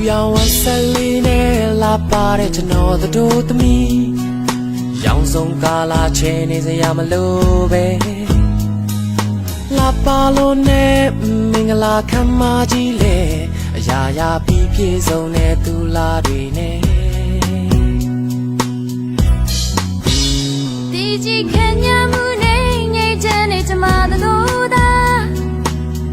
ရောင်ဝတ်ဆက်လေးနဲ့လာပါတဲ့ကျွန်တော်တို့သမီးရောင်စုံကာလာချဲနေစရာမလိုပဲလာပါလို့နဲ့မင်္ဂလာခမ်းမကြီးလေအရာရာပြီးပြည့်စုံတဲ့သူလာတွေနဲ့ဒီကြီးခံရမှုနဲ့ငြိမ်းချမ်းနေကြမှာတို့သာ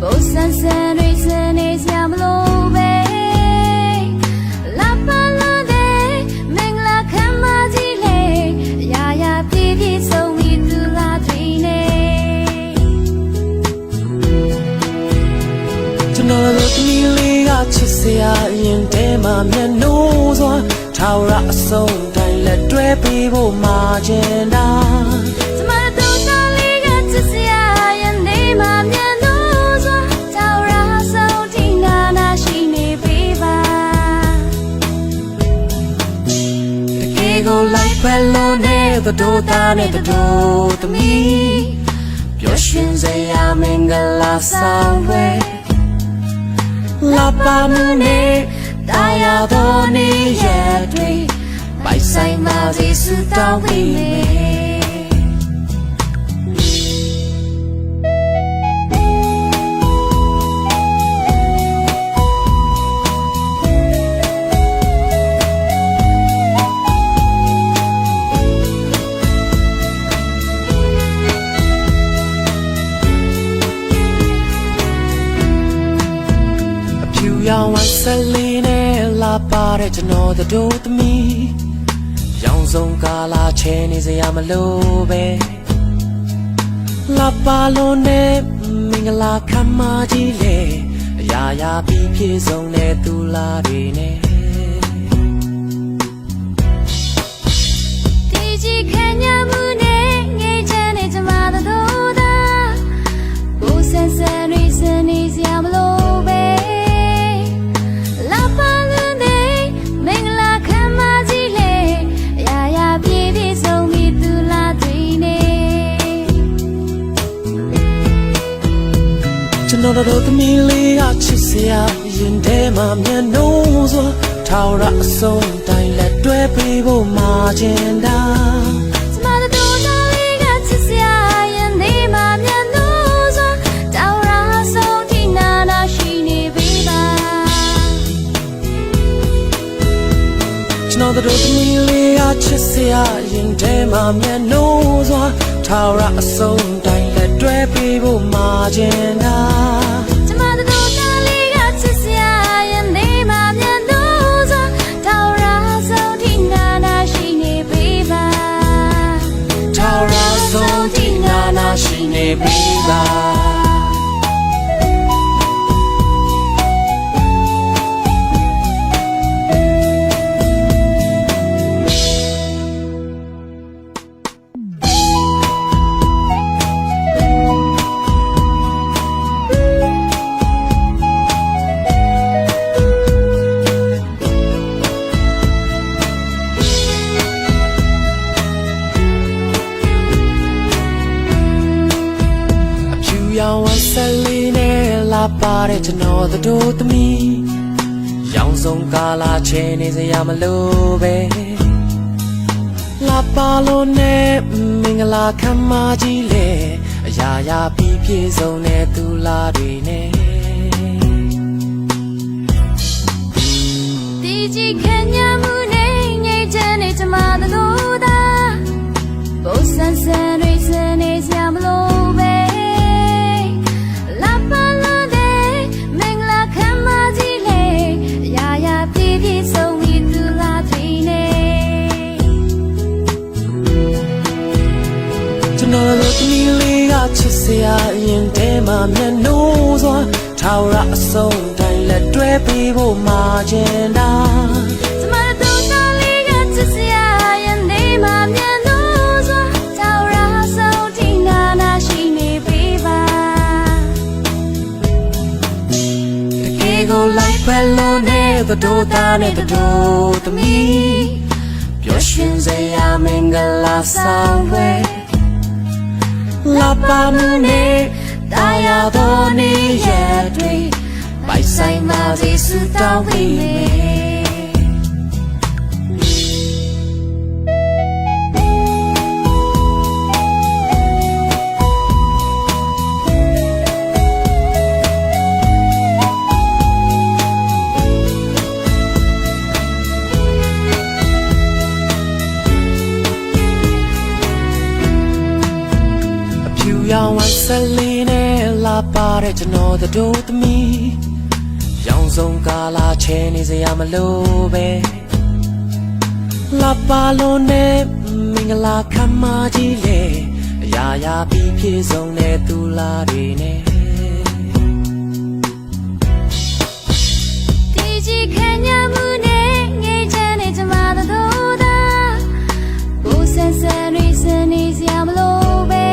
ဘုဆန်းဆန်းတွေစနေစရာမလိုပဲလာပါလို့တဲ့မင်္ဂလာခမ်းမကြီးလေအရာရာပြည့်ပြည့်စုံပြီးသူလာတွေနဲ့ကျွန်တော်တို့သမီးလေးကချစ်စရာရင်ထဲမှာမျက်နှိုးစွာထာဝရအဆုံးတိုင်းလက်တွဲပေးဖို့မှာချင်တာကျမတို့တော်လေးကချစ်စရာရင်ထဲမှာမျက်နှိုးစွာထာဝရအဆုံးထိနာနာရှိနေပေးပါတကယ်ကိုလိုက်ဖက်လို့နဲ့တို့သားနဲ့တို့သမီးပျော်ရွှင်စရာမင်္ဂလာဆောင်ပဲလာပါမှုနဲ့တာယာတော်နေရတွေပိုက်ဆိုင်ပါစေဆုတောင်းပေးရောင်ဝတ်ဆက်လေးနဲ့လာပါတဲ့ကျွန်တော်တို့သမီးရောင်စုံကာလာချဲနေစရာမလိုပဲလာပါလို့နဲ့မင်္ဂလာခမ်းမကြီးလေအရာရာပြီးပြည့်စုံတဲ့သူလာတွေနဲ့ဒီကြီးခံရမှုနဲ့ငြိမ်းချမ်းနေကြမှာတို့သာဘုဆန်းဆန်းတွေစနေစရာမလိုပဲကျွန်တော်တို့သမီးလေးကချစ်စရာရင်ထဲမှာမျက်နှိုးစွာထာဝရအဆုံးတိုင်းလက်တွဲပေးဖို့မှာချင်တာကျမတို့တော်လေးကချစ်စရာရင်ထဲမှာမျက်နှိုးစွာထာဝရအဆုံးထိနာနာရှိနေပေးပါကျွန်တော်တို့သမီးလေးကချစ်စရာရင်ထဲမှာမျက်နှိုးစွာထာဝရအဆုံးတိုင်းလက်တွဲပေးဖို့မှာချင်တာကျမတို့တော်လေးကချစ်စရာရင်ထဲမှာမျက်နှိုးစွာထာဝရအဆုံးထိနာနာရှိနေပေးပါထာဝရအဆုံးထိနာနာရှိနေပေးပါရောင်ဝတ်ဆက်လေးနဲ့လာပါတဲ့ကျွန်တော်တို့သမီးရောင်စုံကာလာချဲနေစရာမလိုပဲလာပါလို့နဲ့မင်္ဂလာခမ်းမကြီးလေအရာရာပြီးပြည့်စုံတဲ့သူလာတွေနဲ့ဒီကြီးခံရမှုနဲ့ငြိမ်းချမ်းနေကြမှာတို့သာဘုဆန်းဆန်းတွေစနေစရာမလိုပဲကျွန်တော်တို့သမီးလေးကချစ်စရာရင်ထဲမှာမျက်နှိုးစွာထာဝရအဆုံးတိုင်းလက်တွဲပေးဖို့မှာချင်တာကျမတို့တော်လေးကချစ်စရာရင်ထဲမှာမျက်နှိုးစွာထာဝရအဆုံးထိနာနာရှိနေပေးပါတကယ်ကိုလိုက်ဖက်လို့နဲ့တို့သားနဲ့တို့သမီးပျော်ရွှင်စရာမင်္ဂလာဆောင်ပဲလာပါမှုနဲ့တာယာတော်နေရတွေ ပိုက်ဆိုင်ပါစေဆုတောင်းပေးမယ်ရောင်ဝတ်ဆက်လေးနဲ့လာပါတဲ့ကျွန်တော်တို့သမီးရောင်စုံကာလာချဲနေစရာမလိုပဲလာပါလို့နဲ့မင်္ဂလာခမ်းမကြီးလေအရာရာပြီးပြည့်စုံတဲ့သူလာတွေနဲ့ဒီကြီးခံရမှုနဲ့ငြိမ်းချမ်းတဲ့ကျမတို့သာဘိုးဆန်းဆန်းတွေစနေစရာမလိုပဲ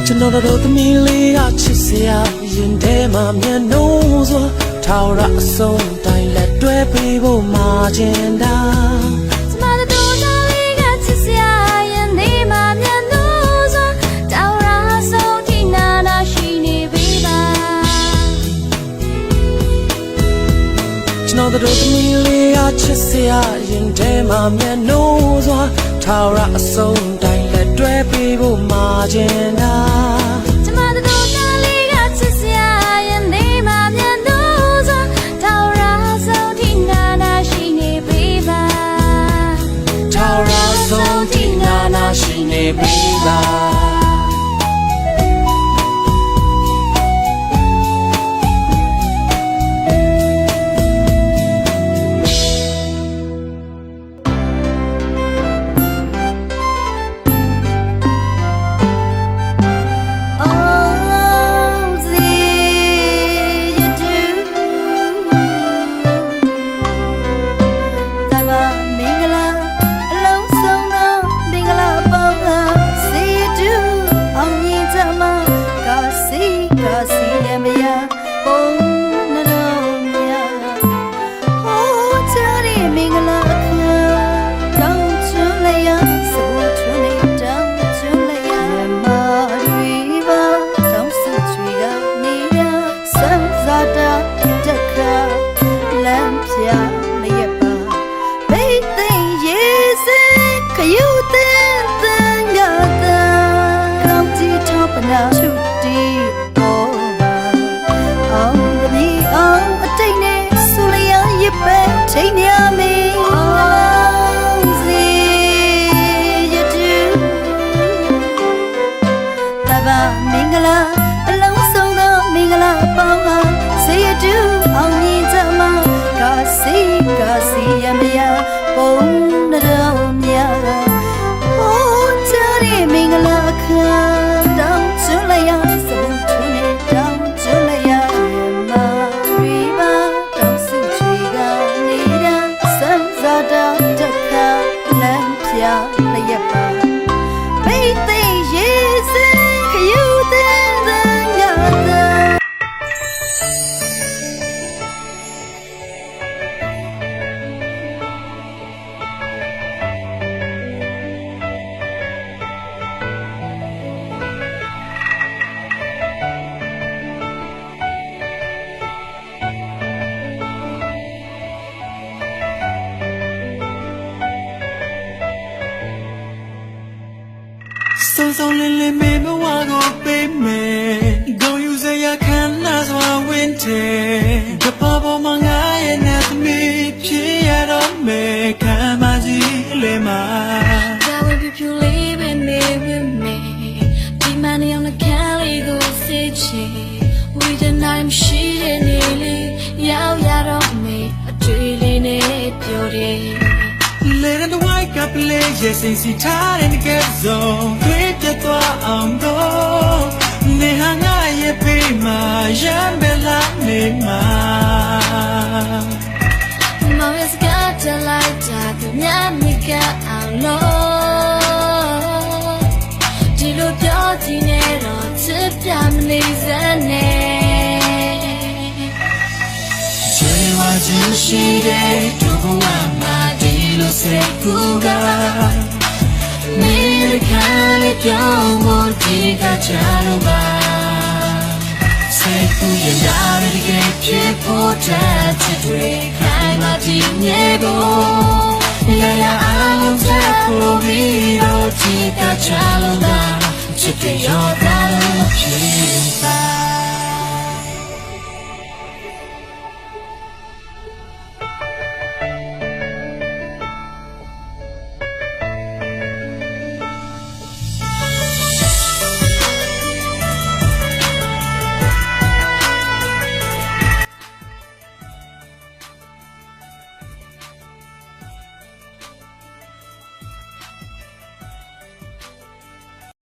ကျွန်တော်တို့သမီးလေးကချစ်စရာရင်ထဲမှာမျက်နှာစွာထာဝရအဆုံးတိုင်းလက်တွဲပေးဖို့မှာချင်တာကျမတို့သားလေးကချစ်စရာရင်ထဲမှာမျက်နှာစွာထာဝရအဆုံးထိနာနာရှိနေပြီပါကျွန်တော်တို့သမီးလေးကချစ်စရာရင်ထဲမှာမျက်နှာစွာထာဝရအဆုံးတိုင်းလက်တွဲပေးဖို့မှာချင်တာကျမတို့သားလေးကချစ်စရာရင်ထဲမှာမျက်နှာစွာထာဝရအဆုံးထိနာနာရှိနေပြီပါထာဝရအဆုံးထိနာနာရှိနေပြီပါSo lily me no wago baby go use ya can as one winter the pabo manga and at me pia do me kamaji le ma that will be you leaving me with me be money on the cali go say we deny I'm she nearly yao ya do me a daily ne pure let it wake up late yes is tired and get zone I'm go Nehanga ye be ma Jambela me ma Mama's got a light that Nyamika alone Dilo Doti Nero Tip Damlies and ရှိတဲ့ဒုက္ခမှာဒီလိုစိတ်ကူကမိခံလေးပြောင်းဖို့ဒီကချလို့ပါစိတ်ကူရင်ဒါတကယ်ဖြစ်ဖို့တဲ့ချစ်တွေခိုင်မာတည်မြဲဖို့ရရအောင်ဆက်ဖို့ပြီးတော့ဒီကချလို့ပါချစ်တွေရောတာလို့ဖြစ်ပါ